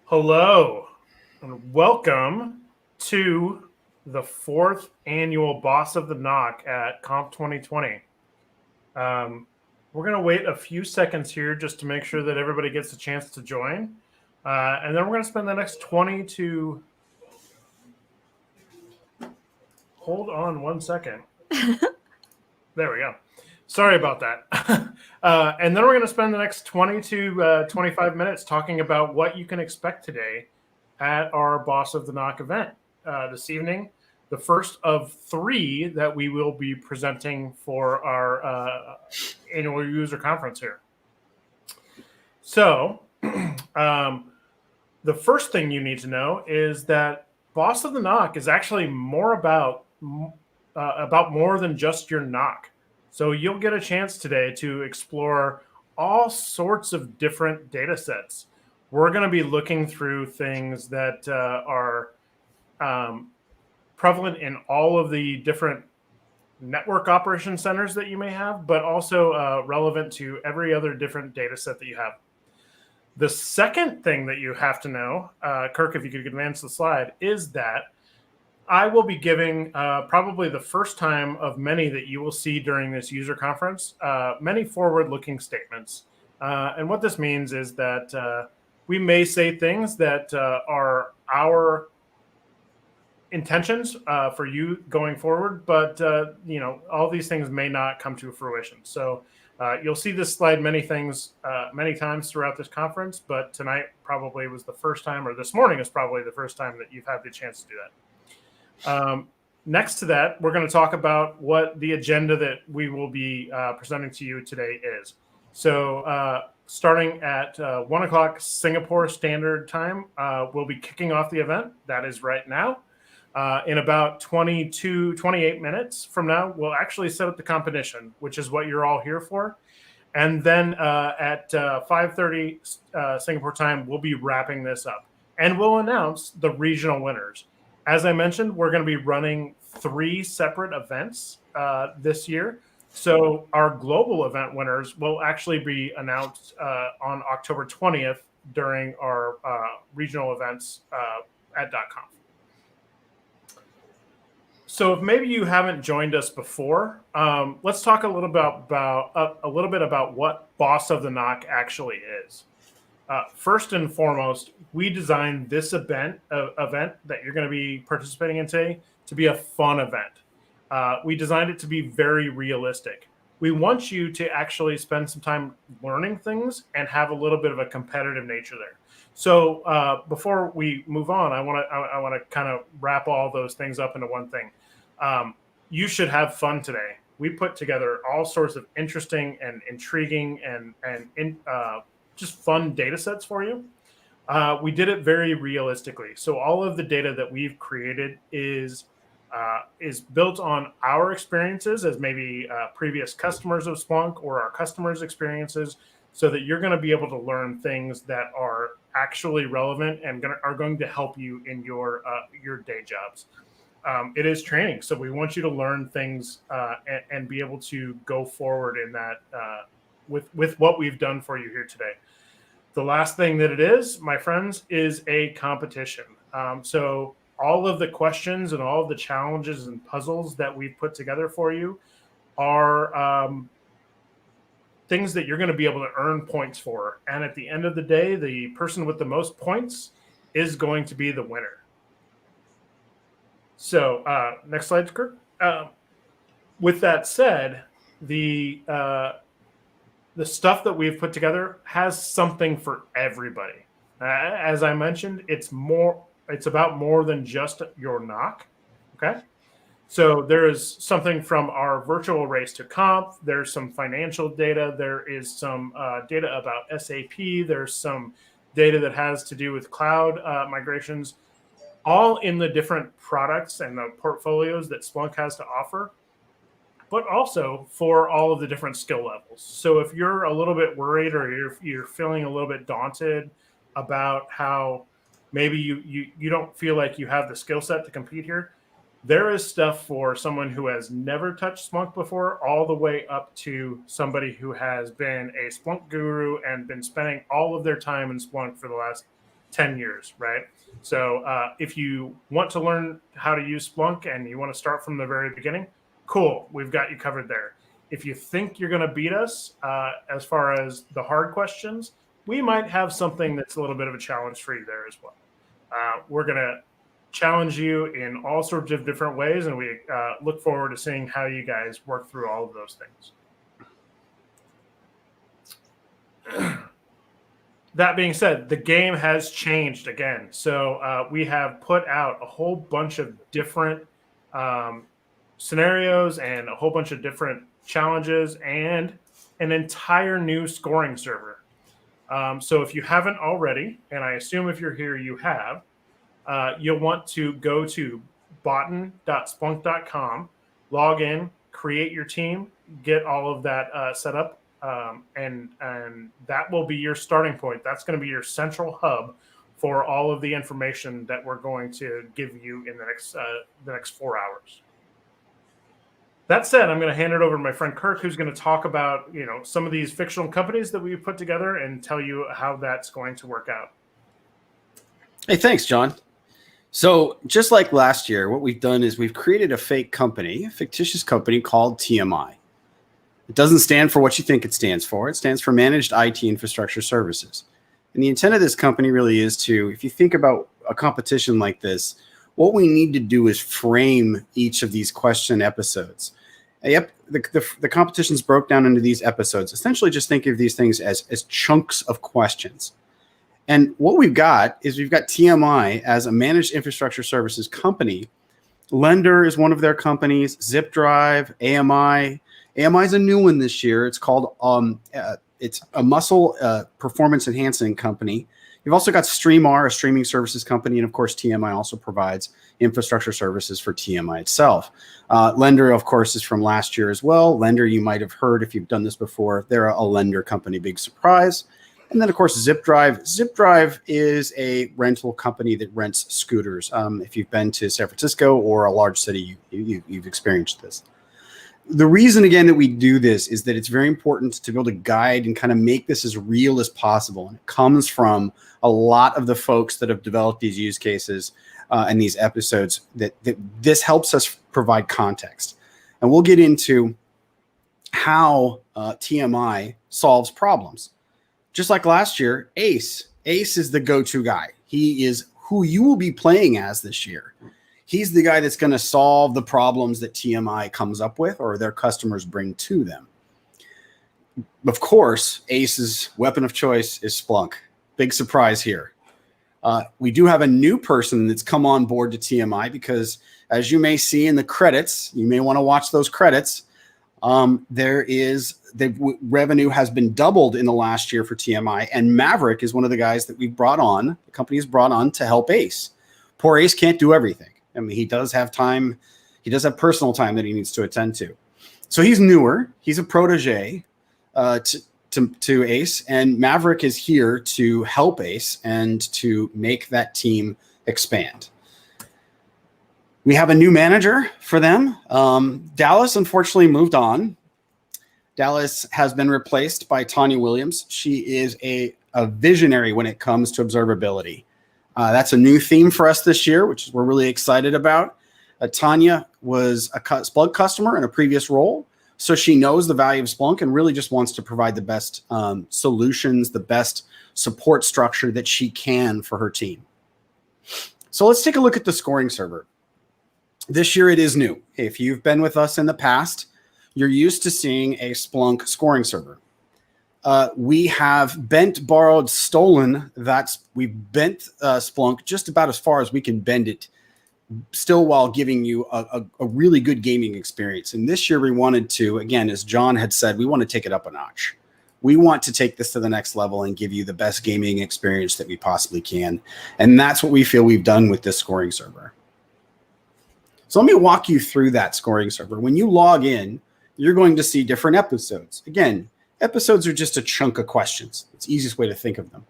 Hello, and welcome to the 4th annual Boss of the Knock at Comp 2020. We're going to wait a few seconds here just to make sure that everybody gets a chance to join. And then we're going to spend the next 20 to... Hold on one second. There we go. Sorry about that. And then we're going to spend the next 20 to 25 minutes talking about what you can expect today at our Boss of the Knock event this evening, the first of 3 that we will be presenting for our annual user conference here. So the first thing you need to know is that Boss of the Knock is actually more about more than just your knock. So you'll get a chance today to explore all sorts of different data sets. We're going to be looking through things that are prevalent in all of the different network operation centers that you may have, but also relevant to every other different data set that you have. The second thing that you have to know, Kirk, if you could advance the slide, is that I will be giving probably the first time of many that you will see during this user conference, many forward-looking statements. And what this means is that we may say things that are our intentions for you going forward, but all these things may not come to fruition. So you'll see this slide many times throughout this conference, but tonight probably was the first time, or this morning is probably the first time that you've had the chance to do that. Next to that, we're going to talk about what the agenda that we will be presenting to you today is. So starting at 1 o'clock Singapore Standard Time, we'll be kicking off the event. That is right now. In about 28 minutes from now, we'll actually set up the competition, which is what you're all here for. And then at 5:30 Singapore time, we'll be wrapping this up. And we'll announce the regional winners. As I mentioned, we're going to be running 3 separate events this year. So our global event winners will actually be announced on October 20th during our regional events at .conf. So if maybe you haven't joined us before, let's talk a little bit about what Boss of the Knock actually is. First and foremost, we designed this event that you're going to be participating in today to be a fun event. We designed it to be very realistic. We want you to actually spend some time learning things and have a little bit of a competitive nature there. So before we move on, I want to kind of wrap all those things up into one thing. You should have fun today. We put together all sorts of interesting and intriguing and just fun data sets for you. We did it very realistically. So all of the data that we've created is built on our experiences as maybe previous customers of Splunk or our customers' experiences, so that you're going to be able to learn things that are actually relevant and are going to help you in your day jobs. It is training, so we want you to learn things and be able to go forward in that with what we've done for you here today. The last thing that it is, my friends, is a competition. So all of the questions and all of the challenges and puzzles that we've put together for you are things that you're going to be able to earn points for. And at the end of the day, the person with the most points is going to be the winner. So next slide, Kirk. With that said, the stuff that we've put together has something for everybody. As I mentioned, it's about more than just your knock. Okay. So there is something from our virtual race to comp. There's some financial data. There is some data about SAP. There's some data that has to do with cloud migrations, all in the different products and the portfolios that Splunk has to offer, but also for all of the different skill levels. So if you're a little bit worried or you're feeling a little bit daunted about how maybe you don't feel like you have the skill set to compete here, There is stuff for someone who has never touched Splunk before, all the way up to somebody who has been a Splunk guru and been spending all of their time in Splunk for the last 10 years, right? So if you want to learn how to use Splunk and you want to start from the very beginning, cool, we've got you covered there. If you think you're going to beat us as far as the hard questions, we might have something that's a little bit of a challenge for you there as well. We're going to challenge you in all sorts of different ways, and we look forward to seeing how you guys work through all of those things. That being said, the game has changed again. So we have put out a whole bunch of different scenarios and a whole bunch of different challenges and an entire new scoring server. So if you haven't already, and I assume if you're here you have, you'll want to go to BOTN.splunk.com, log in, create your team, get all of that set up, and that will be your starting point. That's going to be your central hub for all of the information that we're going to give you in the next 4 hours. That said, I'm going to hand it over to my friend Kirk, who's going to talk about some of these fictional companies that we put together and tell you how that's going to work out. Hey, thanks, John. So just like last year, what we've done is we've created a fake company, a fictitious company called TMI. It doesn't stand for what you think it stands for. It stands for Managed IT Infrastructure Services. And the intent of this company really is to, if you think about a competition like this, what we need to do is frame each of these question episodes. The competition's broke down into these episodes. Essentially, just think of these things as chunks of questions. And what we've got is we've got TMI as a managed infrastructure services company. Lender is one of their companies. Zip Drive, AMI. AMI is a new one this year. It's called it's a muscle performance enhancing company. You've also got StreamR, a streaming services company, and of course, TMI also provides infrastructure services for TMI itself. Lender, of course, is from last year as well. Lender, you might have heard if you've done this before. They're a lender company, big surprise. And then, of course, Zip Drive. Zip Drive is a rental company that rents scooters. If you've been to San Francisco or a large city, you've experienced this. The reason, again, that we do this is that it's very important to be able to guide and kind of make this as real as possible. And it comes from a lot of the folks that have developed these use cases and these episodes that this helps us provide context. And we'll get into how TMI solves problems. Just like last year, Ace is the go-to guy. He is who you will be playing as this year. He's the guy that's going to solve the problems that TMI comes up with or their customers bring to them. Of course, Ace's weapon of choice is Splunk. Big surprise here. We do have a new person that's come on board to TMI because, as you may see in the credits, you may want to watch those credits. The revenue has been doubled in the last year for TMI, and Maverick is one of the guys that we've brought on. The company has brought on to help Ace. Poor Ace can't do everything. I mean, he does have time. He does have personal time that he needs to attend to. So he's newer. He's a protege to Ace, and Maverick is here to help Ace and to make that team expand. We have a new manager for them. Dallas, unfortunately, moved on. Dallas has been replaced by Tanya Williams. She is a visionary when it comes to observability. That's a new theme for us this year, which we're really excited about. Tanya was a Splunk customer in a previous role, so she knows the value of Splunk and really just wants to provide the best solutions, the best support structure that she can for her team. So let's take a look at the scoring server. This year it is new. If you've been with us in the past, you're used to seeing a Splunk scoring server. We have bent, borrowed, stolen. We've bent Splunk just about as far as we can bend it, still while giving you a really good gaming experience. And this year we wanted to, again, as John had said, we want to take it up a notch. We want to take this to the next level and give you the best gaming experience that we possibly can. And that's what we feel we've done with this scoring server. So let me walk you through that scoring server. When you log in, you're going to see different episodes. Again, episodes are just a chunk of questions. It's the easiest way to think of them.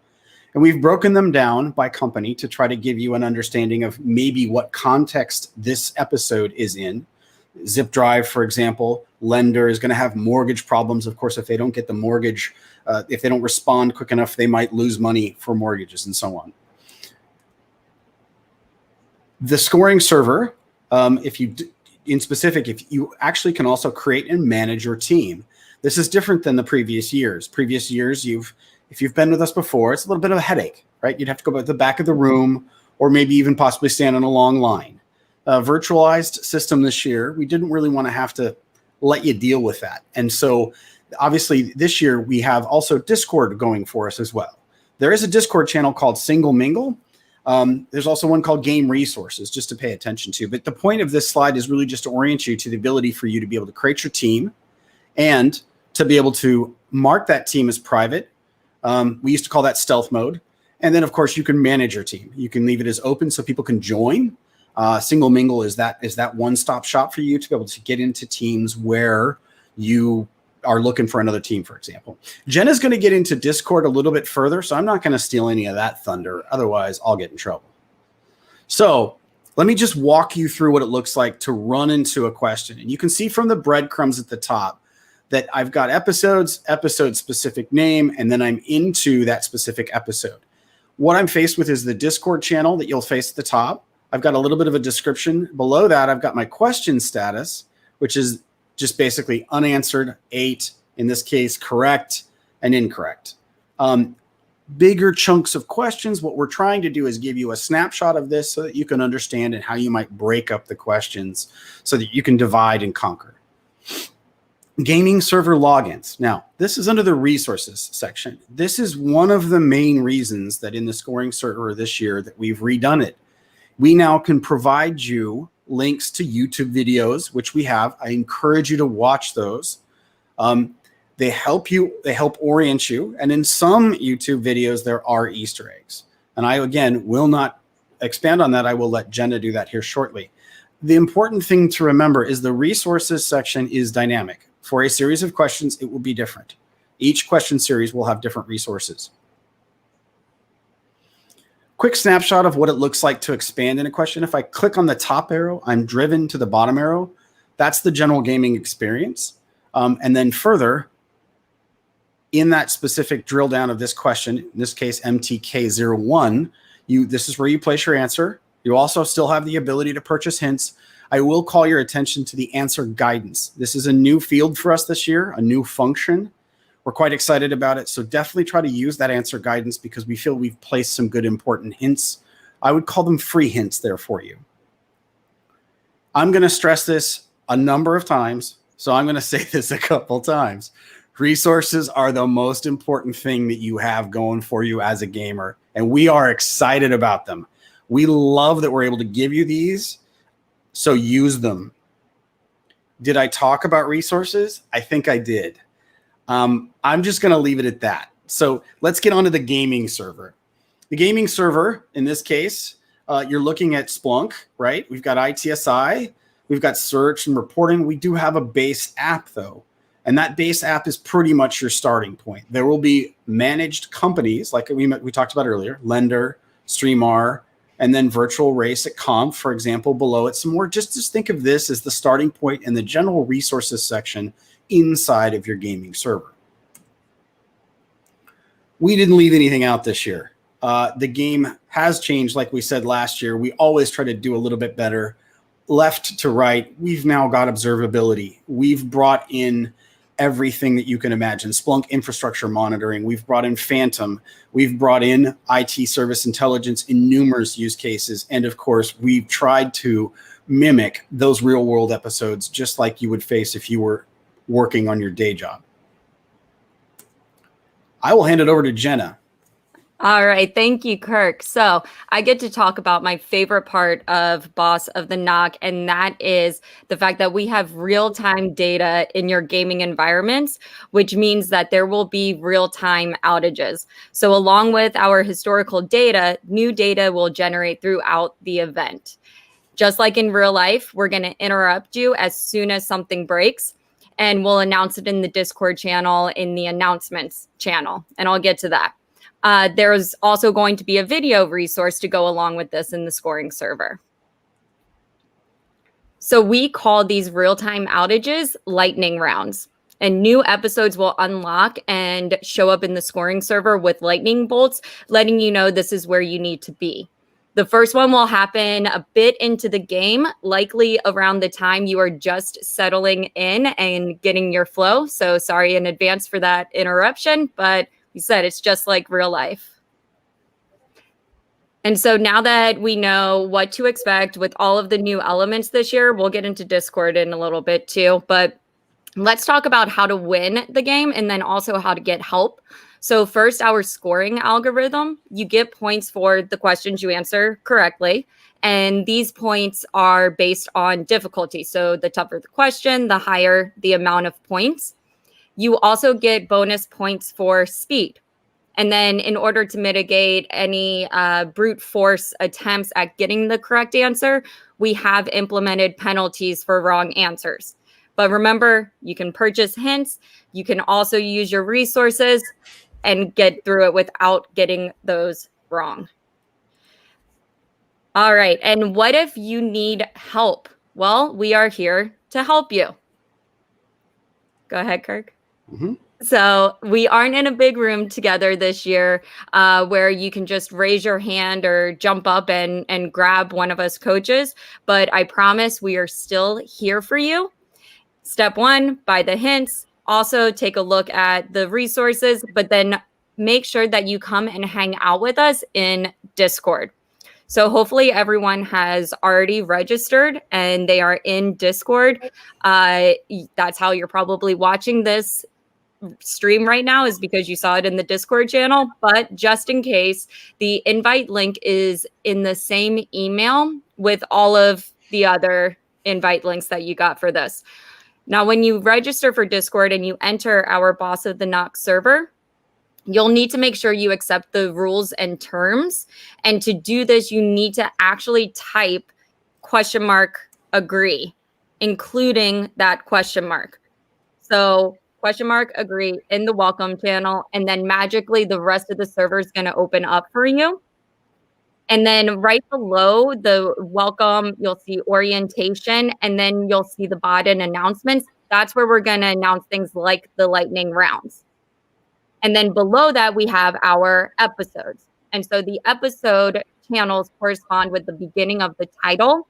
And we've broken them down by company to try to give you an understanding of maybe what context this episode is in. Zip Drive, for example, lender is going to have mortgage problems. Of course, if they don't get the mortgage, if they don't respond quick enough, they might lose money for mortgages and so on. The scoring server, if you actually can also create and manage your team. This is different than the previous years. Previous years, if you've been with us before, it's a little bit of a headache, right? You'd have to go to the back of the room or maybe even possibly stand in a long line. Virtualized system this year, we didn't really want to have to let you deal with that. And so obviously this year we have also Discord going for us as well. There is a Discord channel called Single Mingle. There's also one called Game Resources, just to pay attention to. But the point of this slide is really just to orient you to the ability for you to be able to create your team and to be able to mark that team as private. We used to call that stealth mode. And then, of course, you can manage your team. You can leave it as open so people can join. Single Mingle is that one-stop shop for you to be able to get into teams where you are looking for another team, for example. Jenna's going to get into Discord a little bit further, so I'm not going to steal any of that thunder. Otherwise, I'll get in trouble. So let me just walk you through what it looks like to run into a question. And you can see from the breadcrumbs at the top that I've got episode-specific name, and then I'm into that specific episode. What I'm faced with is the Discord channel that you'll face at the top. I've got a little bit of a description. Below that, I've got my question status, which is just basically unanswered, 8, in this case, correct and incorrect. Bigger chunks of questions. What we're trying to do is give you a snapshot of this so that you can understand and how you might break up the questions so that you can divide and conquer. Gaming server logins. Now, this is under the resources section. This is one of the main reasons that in the scoring server this year that we've redone it. We now can provide you links to YouTube videos, which we have. I encourage you to watch those. They help orient you. And in some YouTube videos, there are Easter eggs. And I, again, will not expand on that. I will let Jenna do that here shortly. The important thing to remember is the resources section is dynamic. For a series of questions, it will be different. Each question series will have different resources. Quick snapshot of what it looks like to expand in a question. If I click on the top arrow, I'm driven to the bottom arrow. That's the general gaming experience. And then further, in that specific drill down of this question, in this case, MTK01, this is where you place your answer. You also still have the ability to purchase hints. I will call your attention to the answer guidance. This is a new field for us this year, a new function. We're quite excited about it. So definitely try to use that answer guidance because we feel we've placed some good important hints. I would call them free hints there for you. I'm going to stress this a number of times. So I'm going to say this a couple times. Resources are the most important thing that you have going for you as a gamer. And we are excited about them. We love that we're able to give you these. So use them. Did I talk about resources? I think I did. I'm just going to leave it at that. So let's get onto the gaming server. The gaming server, in this case, you're looking at Splunk, right? We've got ITSI. We've got search and reporting. We do have a base app, though. And that base app is pretty much your starting point. There will be managed companies, like we talked about earlier, Lender, StreamR, and then virtual race at Conf, for example, below it. Some more, just think of this as the starting point in the general resources section inside of your gaming server. We didn't leave anything out this year. The game has changed, like we said last year. We always try to do a little bit better. Left to right, we've now got observability. We've brought in everything that you can imagine. Splunk infrastructure monitoring. We've brought in Phantom. We've brought in IT service intelligence in numerous use cases. And of course, we've tried to mimic those real world episodes just like you would face if you were working on your day job. I will hand it over to Jenna. All right. Thank you, Kirk. So I get to talk about my favorite part of Boss of the Knock, and that is the fact that we have real-time data in your gaming environments, which means that there will be real-time outages. So along with our historical data, new data will generate throughout the event. Just like in real life, we're going to interrupt you as soon as something breaks, and we'll announce it in the Discord channel, in the announcements channel, and I'll get to that. There's also going to be a video resource to go along with this in the scoring server. So we call these real-time outages lightning rounds, and new episodes will unlock and show up in the scoring server with lightning bolts, letting you know this is where you need to be. The first one will happen a bit into the game, likely around the time you are just settling in and getting your flow. So sorry in advance for that interruption, but you said it's just like real life. And so now that we know what to expect with all of the new elements this year, we'll get into Discord in a little bit too. But let's talk about how to win the game and then also how to get help. So first, our scoring algorithm, you get points for the questions you answer correctly. And these points are based on difficulty. So the tougher the question, the higher the amount of points. You also get bonus points for speed. And then in order to mitigate any brute force attempts at getting the correct answer, we have implemented penalties for wrong answers. But remember, you can purchase hints. You can also use your resources and get through it without getting those wrong. All right. And what if you need help? Well, we are here to help you. Go ahead, Kirk. Mm-hmm. So we aren't in a big room together this year where you can just raise your hand or jump up and grab one of us coaches. But I promise we are still here for you. Step one, buy the hints. Also take a look at the resources, but then make sure that you come and hang out with us in Discord. So hopefully everyone has already registered and they are in Discord. That's how you're probably watching this stream right now, is because you saw it in the Discord channel. But just in case, the invite link is in the same email with all of the other invite links that you got for this. Now, when you register for Discord and you enter our Boss of the Knock server, you'll need to make sure you accept the rules and terms. And to do this, you need to actually type !agree, including that question mark. So !agree in the welcome channel, and then magically the rest of the server is going to open up for you. And then right below the welcome, you'll see orientation, and then you'll see the BOTN announcements. That's where we're going to announce things like the lightning rounds. And then below that, we have our episodes. And so the episode channels correspond with the beginning of the title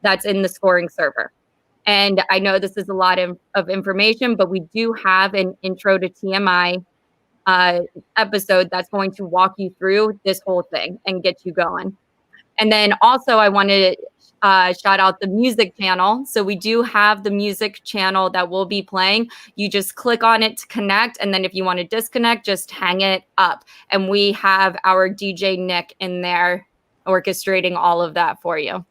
that's in the scoring server. And I know this is a lot of information, but we do have an intro to TMI episode that's going to walk you through this whole thing and get you going. And then also I wanted to shout out the music channel. So we do have the music channel that will be playing. You just click on it to connect. And then if you want to disconnect, just hang it up. And we have our DJ Nick in there orchestrating all of that for you.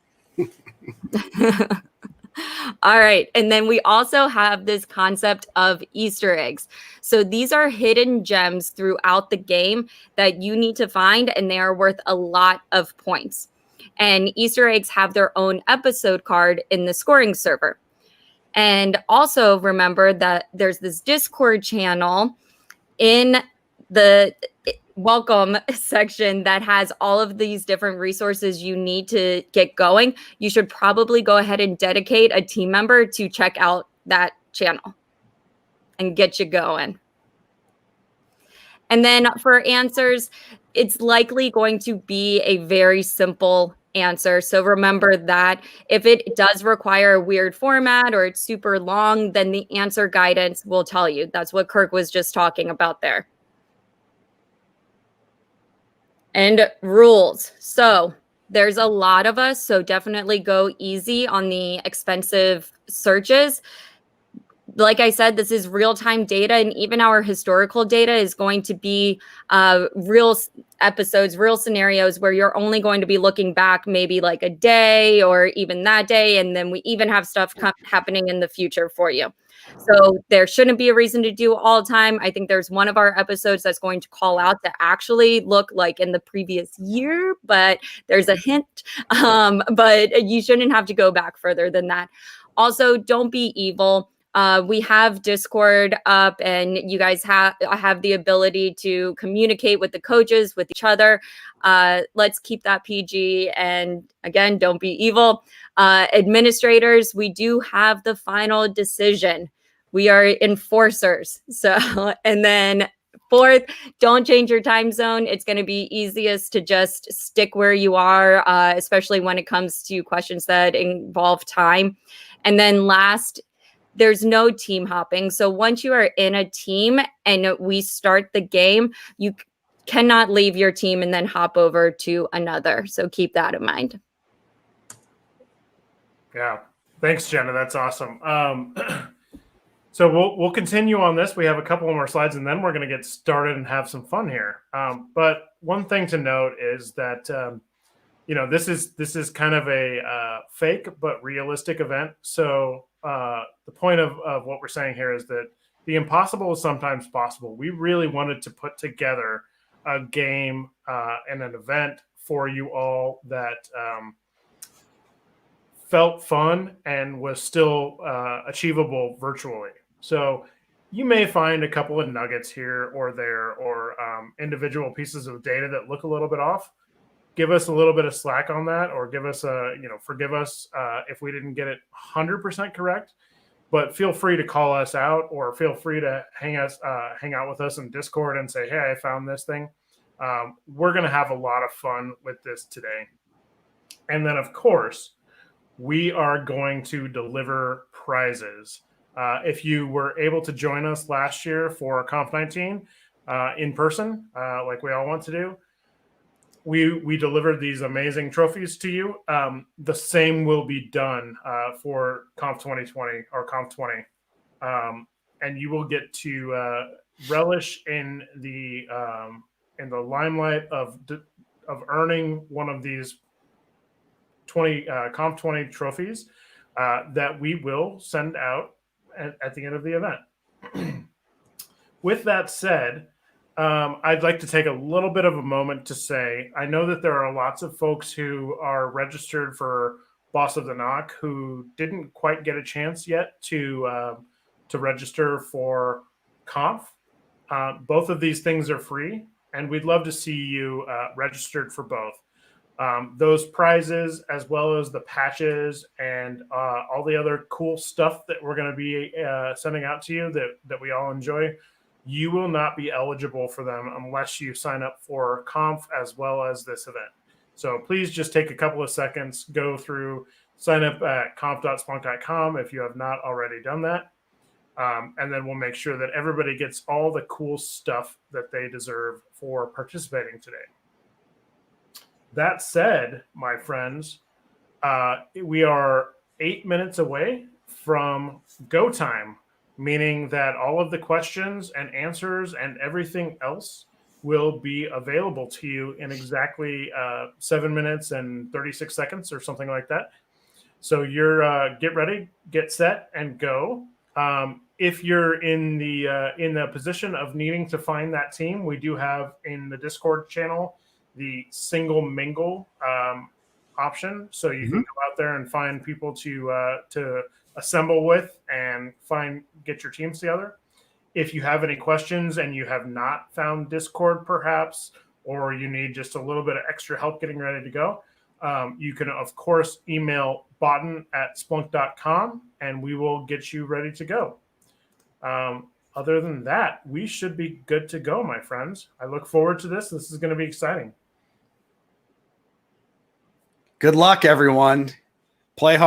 All right. And then we also have this concept of Easter eggs. So these are hidden gems throughout the game that you need to find, and they are worth a lot of points. And Easter eggs have their own episode card in the scoring server. And also remember that there's this Discord channel in the welcome section that has all of these different resources you need to get going. You should probably go ahead and dedicate a team member to check out that channel and get you going. And then for answers, it's likely going to be a very simple answer. So remember that if it does require a weird format or it's super long, then the answer guidance will tell you. That's what Kirk was just talking about there. And rules. So there's a lot of us, so definitely go easy on the expensive searches. Like I said, this is real-time data, and even our historical data is going to be real episodes, real scenarios where you're only going to be looking back maybe like a day or even that day, and then we even have stuff happening in the future for you. So there shouldn't be a reason to do all time. I think there's one of our episodes that's going to call out to actually look like in the previous year, but there's a hint. But you shouldn't have to go back further than that. Also, don't be evil. We have Discord up, and you guys have the ability to communicate with the coaches, with each other. Let's keep that PG. And again, don't be evil. Administrators, we do have the final decision. We are enforcers. So, and then fourth, don't change your time zone. It's going to be easiest to just stick where you are, especially when it comes to questions that involve time. And then last, there's no team hopping. So once you are in a team and we start the game, you cannot leave your team and then hop over to another. So keep that in mind. Yeah. Thanks, Jenna. That's awesome. So we'll continue on this. We have a couple more slides, and then we're going to get started and have some fun here. But one thing to note is that this is kind of a fake but realistic event. So the point of what we're saying here is that the impossible is sometimes possible. We really wanted to put together a game and an event for you all that felt fun and was still achievable virtually. So you may find a couple of nuggets here or there, or individual pieces of data that look a little bit off. Give us a little bit of slack on that, or give us forgive us if we didn't get it 100% correct. But feel free to call us out, or feel free to hang out with us in Discord and say, hey, I found this thing. We're going to have a lot of fun with this today. And then, of course, we are going to deliver prizes. If you were able to join us last year for Conf 19 in person, like we all want to do, we delivered these amazing trophies to you. The same will be done for Conf 2020 or Conf 20. And you will get to relish in the limelight of earning one of these Conf 20 trophies that we will send out at the end of the event. With that said, I'd like to take a little bit of a moment to say, I know that there are lots of folks who are registered for Boss of the Knock who didn't quite get a chance yet to register for Conf. Both of these things are free, and we'd love to see you registered for both. Those prizes, as well as the patches and all the other cool stuff that we're going to be sending out to you that we all enjoy, you will not be eligible for them unless you sign up for Conf as well as this event. So please just take a couple of seconds, go through, sign up at conf.splunk.com if you have not already done that. And then we'll make sure that everybody gets all the cool stuff that they deserve for participating today. That said, my friends, we are 8 minutes away from go time, meaning that all of the questions and answers and everything else will be available to you in exactly 7 minutes and 36 seconds or something like that. So you're get ready, get set, and go. If you're in the position of needing to find that team, we do have in the Discord channel the single mingle option, so you can go out there and find people to assemble with and get your teams together. If you have any questions and you have not found Discord perhaps, or you need just a little bit of extra help getting ready to go, you can of course email BOTN@splunk.com and we will get you ready to go. Other than that, we should be good to go, my friends. I look forward to this. This is going to be exciting. Good luck, everyone. Play hard.